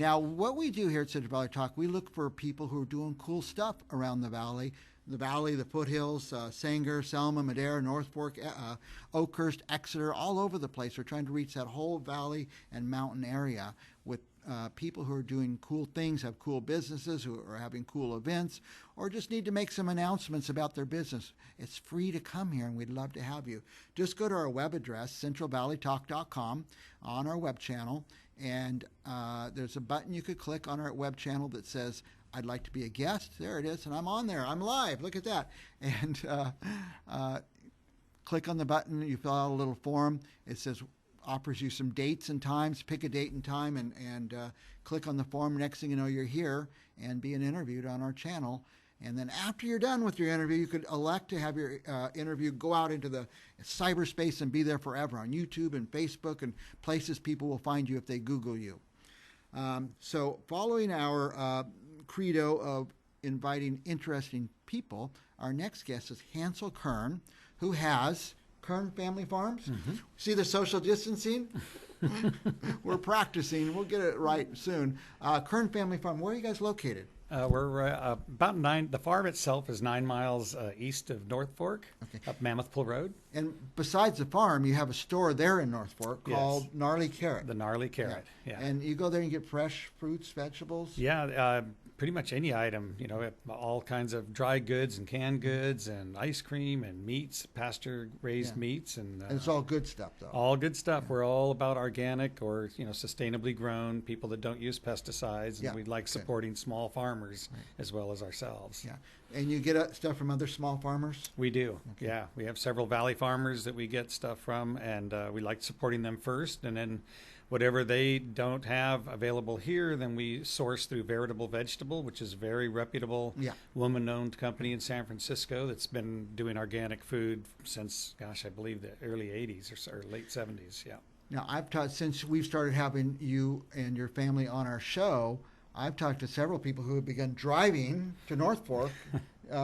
Now, what we do here at Central Valley Talk, we look for people who are doing cool stuff around the valley. The foothills, Sanger, Selma, Madera, North Fork, Oakhurst, Exeter, all over the place. We're trying to reach that whole valley and mountain area with people who are doing cool things, have cool businesses, who are having cool events, or just need to make some announcements about their business. It's free to come here, and we'd love to have you. Just go to our web address, CentralValleyTalk.com, on our web channel, and there's a button you could click on our web channel that says, I'd like to be a guest. There it is, and I'm on there. I'm live. Look at that. And click on the button. You fill out a little form. It says, offers you some dates and times. Pick a date and time and click on the form. Next thing you know, you're here and being interviewed on our channel. And then after you're done with your interview, you could elect to have your interview go out into the cyberspace and be there forever on YouTube and Facebook and places people will find you if they Google you. So following our credo of inviting interesting people, our next guest is Hansel Kern, who has Kern Family Farms. Mm-hmm. See the social distancing? We're practicing. We'll get it right soon. Kern Family Farm, where are you guys located? We're about 9. The farm itself is 9 miles east of North Fork, up Mammoth Pool Road. And besides the farm, you have a store there in North Fork called Gnarly Carrot. The Gnarly Carrot, yeah. And you go there and get fresh fruits, vegetables? Yeah, pretty much any item. You know, all kinds of dry goods and canned goods and ice cream and meats, pasture-raised meats. And it's all good stuff, though. All good stuff. Yeah. We're all about organic or, sustainably grown, people that don't use pesticides. And we like supporting small farmers as well as ourselves. Yeah. And you get stuff from other small farmers? We do, yeah. We have several valley farmers that we get stuff from, and we like supporting them first. And then whatever they don't have available here, then we source through Veritable Vegetable, which is a very reputable woman-owned company in San Francisco that's been doing organic food since, I believe the early 80s or late 70s, yeah. Now, I've taught, since we've started having you and your family on our show, I've talked to several people who have begun driving to North Fork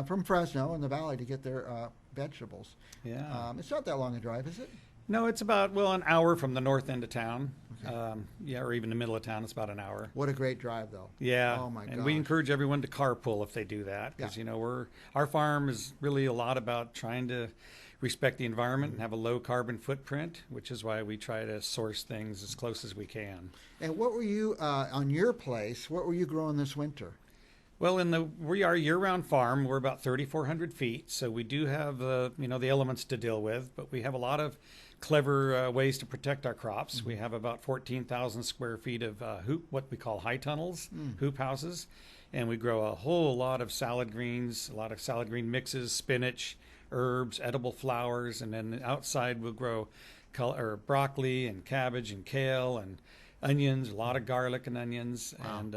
from Fresno in the valley to get their vegetables. Yeah. It's not that long a drive, is it? No, it's about, an hour from the north end of town. Okay. Or even the middle of town. It's about an hour. What a great drive, though. Yeah. Oh, my God. And we encourage everyone to carpool if they do that. Because, our farm is really a lot about trying to respect the environment and have a low carbon footprint, which is why we try to source things as close as we can. And what were you, on your place, what were you growing this winter? Well, we are a year-round farm. We're about 3,400 feet, so we do have the elements to deal with, but we have a lot of clever ways to protect our crops. Mm-hmm. We have about 14,000 square feet of what we call high tunnels, hoop houses, and we grow a whole lot of salad greens, a lot of salad green mixes, spinach, herbs, edible flowers, and then outside we'll grow broccoli and cabbage and kale and onions, a lot of garlic and onions, and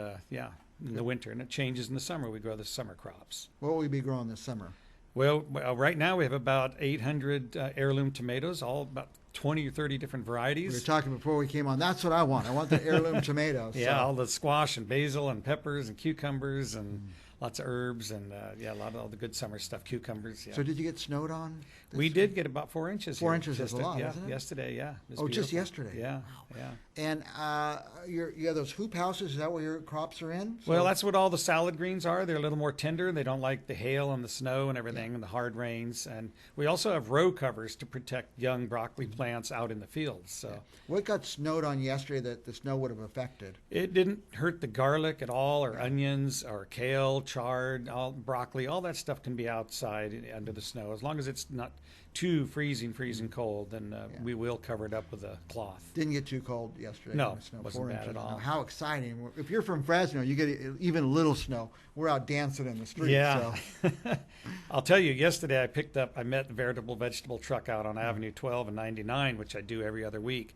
in the winter, and it changes in the summer. We grow the summer crops. What will we be growing this summer? Well, right now we have about 800 heirloom tomatoes, all about 20 or 30 different varieties. We were talking before we came on. That's what I want. I want the heirloom tomatoes. Yeah, all the squash and basil and peppers and cucumbers and lots of herbs and a lot of all the good summer stuff, cucumbers. Yeah. So did you get snowed on? We did get about 4 inches. 4 inches is a lot, isn't it? Yesterday, yeah. Just yesterday? Yeah, wow. Yeah. And you have those hoop houses. Is that where your crops are in? Well, that's what all the salad greens are. They're a little more tender. They don't like the hail and the snow and everything and the hard rains. And we also have row covers to protect young broccoli plants out in the fields. So what got snowed on yesterday that the snow would have affected? It didn't hurt the garlic at all, or onions, or kale, chard, broccoli. All that stuff can be outside under the snow as long as it's not too freezing cold. Then we will cover it up with a cloth. Didn't get too cold yesterday. No, wasn't bad at all. Now, how exciting! If you're from Fresno, you get even a little snow. We're out dancing in the streets. Yeah. So. I'll tell you, yesterday I met the Veritable Vegetable truck out on Avenue 12 and 99, which I do every other week.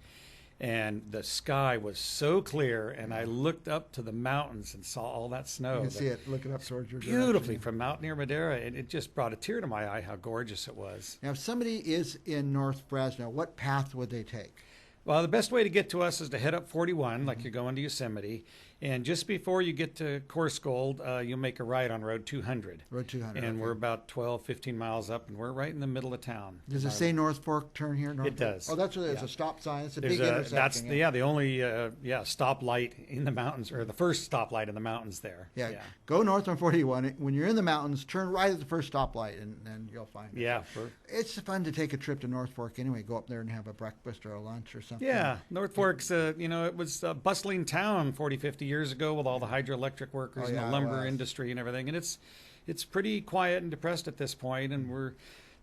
And the sky was so clear, and I looked up to the mountains and saw all that snow. You can see it looking up towards your beautifully direction. From Mount near Madera. It just brought a tear to my eye how gorgeous it was. Now, if somebody is in North Fresno, what path would they take? Well, the best way to get to us is to head up 41, like you're going to Yosemite, And just before you get to Coarse Gold, you'll make a right on Road 200. Road 200. And okay. we're about 12, 15 miles up, and we're right in the middle of town. Does it say North Fork turn here? North It does. Fork? Oh, that's where there's Yeah. a stop sign. It's a There's big intersection. the only stoplight in the mountains, or the first stoplight in the mountains there. Yeah. Go north on 41. When you're in the mountains, turn right at the first stoplight, and then you'll find it. Yeah. It's fun to take a trip to North Fork anyway. Go up there and have a breakfast or a lunch or something. Yeah, North Fork's, it was a bustling town 40, 50 years ago with all the hydroelectric workers and the lumber industry and everything. And it's pretty quiet and depressed at this point, and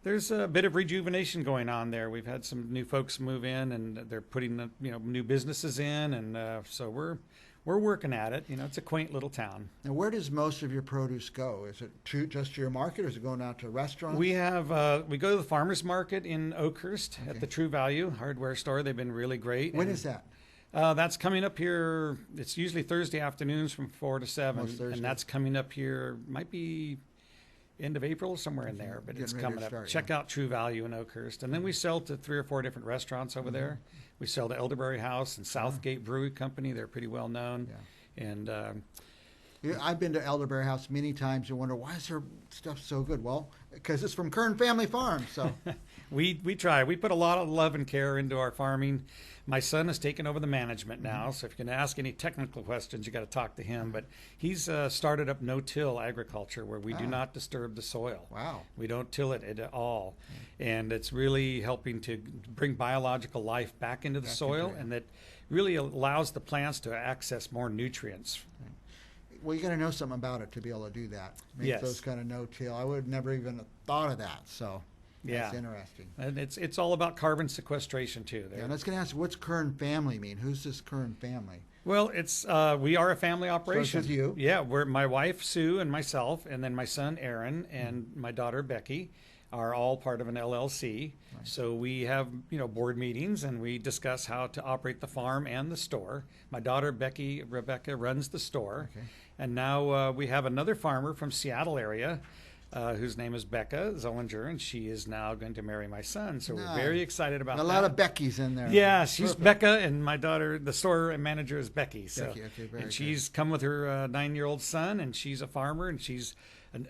there's a bit of rejuvenation going on there. We've had some new folks move in, and they're putting new businesses in, and so we're working at it. It's a quaint little town. Now, where does most of your produce go? Is it just to your market, or is it going out to restaurants? We go to the farmers market in Oakhurst at the True Value hardware store. They've been really great. When is that? That's coming up here. It's usually Thursday afternoons from 4 to 7, and that's coming up here. Might be end of April, somewhere in there, but it's coming up. Check out True Value in Oakhurst, and then we sell to 3 or 4 different restaurants over there. We sell to Elderberry House and Southgate Brewery Company. They're pretty well known, and. I've been to Elderberry House many times and wonder, why is their stuff so good? Well, because it's from Kern Family Farm. So we try. We put a lot of love and care into our farming. My son has taken over the management now, so if you can ask any technical questions, you got to talk to him. But he's started up no-till agriculture, where we do not disturb the soil. Wow. We don't till it at all, and it's really helping to bring biological life back into the soil, and that really allows the plants to access more nutrients. Well, you got to know something about it to be able to do that. Make those kind of no-till. I would have never even thought of that. So that's interesting. And it's all about carbon sequestration too. Yeah, and I was going to ask, what's Kern family mean? Who's this Kern family? Well, it's we are a family operation. So it's you? Yeah, we're my wife Sue and myself, and then my son Aaron and my daughter Becky are all part of an LLC. Nice. So we have board meetings, and we discuss how to operate the farm and the store. My daughter Rebecca runs the store. Okay. And now we have another farmer from Seattle area whose name is Becca Zollinger, and she is now going to marry my son. So we're very excited about that. A lot of Beckys in there. Yeah, she's Becca, and my daughter, the store manager, is Becky. So, Becky, okay, very and she's come with her 9-year-old son, and she's a farmer, and she's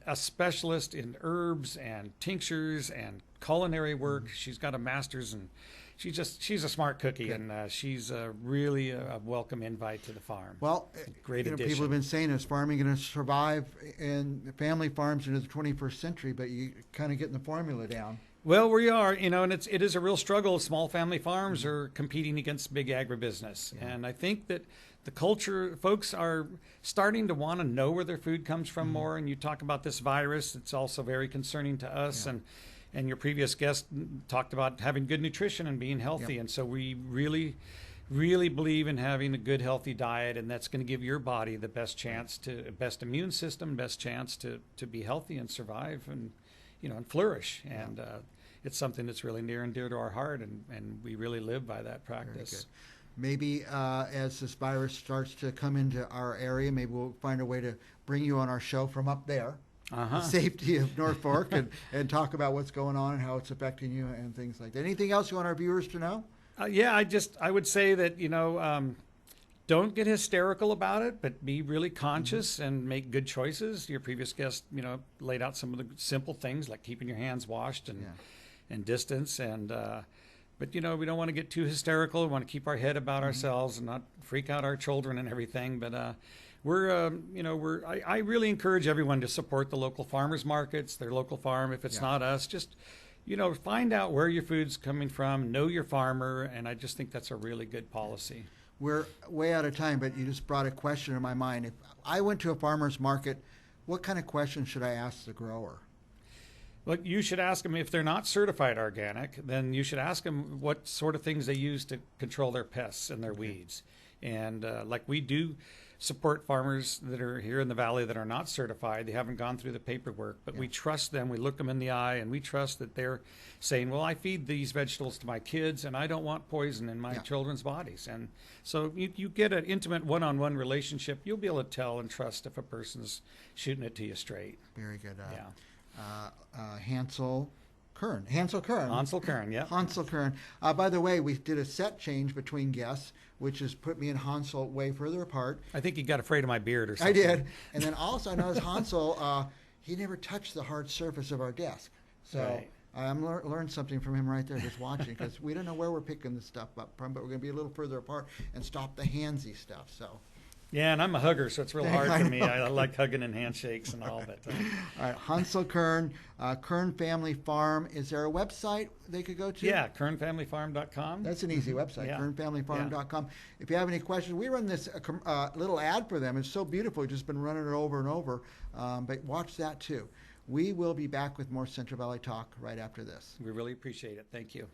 a specialist in herbs and tinctures and culinary work. She's got a master's, and she's a smart cookie, and she's really a welcome invite to the farm. Well, great addition. People have been saying, is farming going to survive in family farms into the 21st century? But you kind of getting the formula down. Well, we are, and it is a real struggle. Small family farms are competing against big agribusiness, and I think that the culture, folks are starting to want to know where their food comes from more. And you talk about this virus; it's also very concerning to us. And your previous guest talked about having good nutrition and being healthy. And so we really, really believe in having a good, healthy diet, and that's going to give your body the best chance best immune system, best chance to be healthy and survive and flourish. And it's something that's really near and dear to our heart, and we really live by that practice. Maybe as this virus starts to come into our area, maybe we'll find a way to bring you on our show from up there. The safety of North Fork and talk about what's going on and how it's affecting you and things like that. Anything else you want our viewers to know? I would say that, don't get hysterical about it, but be really conscious and make good choices. Your previous guest, laid out some of the simple things like keeping your hands washed and distance. But we don't want to get too hysterical. We want to keep our head about ourselves and not freak out our children and everything. But I really encourage everyone to support the local farmers markets, their local farm. If it's not us, just, find out where your food's coming from, know your farmer, and I just think that's a really good policy. We're way out of time, but you just brought a question in my mind. If I went to a farmer's market, what kind of questions should I ask the grower? Well, you should ask them if they're not certified organic, then you should ask them what sort of things they use to control their pests and their weeds. And like we do support farmers that are here in the valley that are not certified. They haven't gone through the paperwork, but we trust them. We look them in the eye, and we trust that they're saying, well, I feed these vegetables to my kids, and I don't want poison in my children's bodies. And so you get an intimate one-on-one relationship. You'll be able to tell and trust if a person's shooting it to you straight. Very good. Hansel Kern. Hansel Kern. Hansel Kern, yeah. Hansel Kern. By the way, we did a set change between guests, which has put me and Hansel way further apart. I think you got afraid of my beard or something. I did. And then also I noticed Hansel, he never touched the hard surface of our desk. So Right. I learned something from him right there just watching, because we don't know where we're picking this stuff up from, but we're going to be a little further apart and stop the handsy stuff. So. Yeah, and I'm a hugger, so it's real hard for me. I like hugging and handshakes and all, but All right, Hansel Kern, Kern Family Farm. Is there a website they could go to? yeah, kernfamilyfarm.com. That's an easy website, Yeah. kernfamilyfarm.com. If you have any questions, we run this little ad for them. It's so beautiful. We've just been running it over and over. But watch that too. We will be back with more Central Valley Talk right after this. We really appreciate it. Thank you.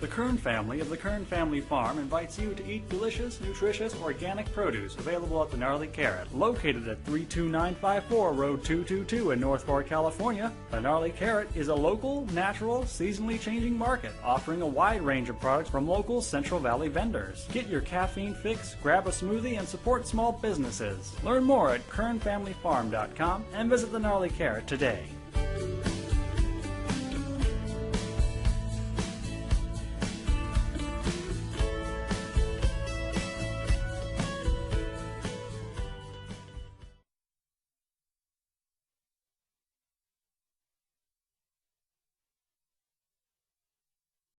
The Kern family of the Kern Family Farm invites you to eat delicious, nutritious, organic produce available at the Gnarly Carrot. Located at 32954 Road 222 in North Fork, California, the Gnarly Carrot is a local, natural, seasonally changing market offering a wide range of products from local Central Valley vendors. Get your caffeine fix, grab a smoothie, and support small businesses. Learn more at kernfamilyfarm.com and visit the Gnarly Carrot today.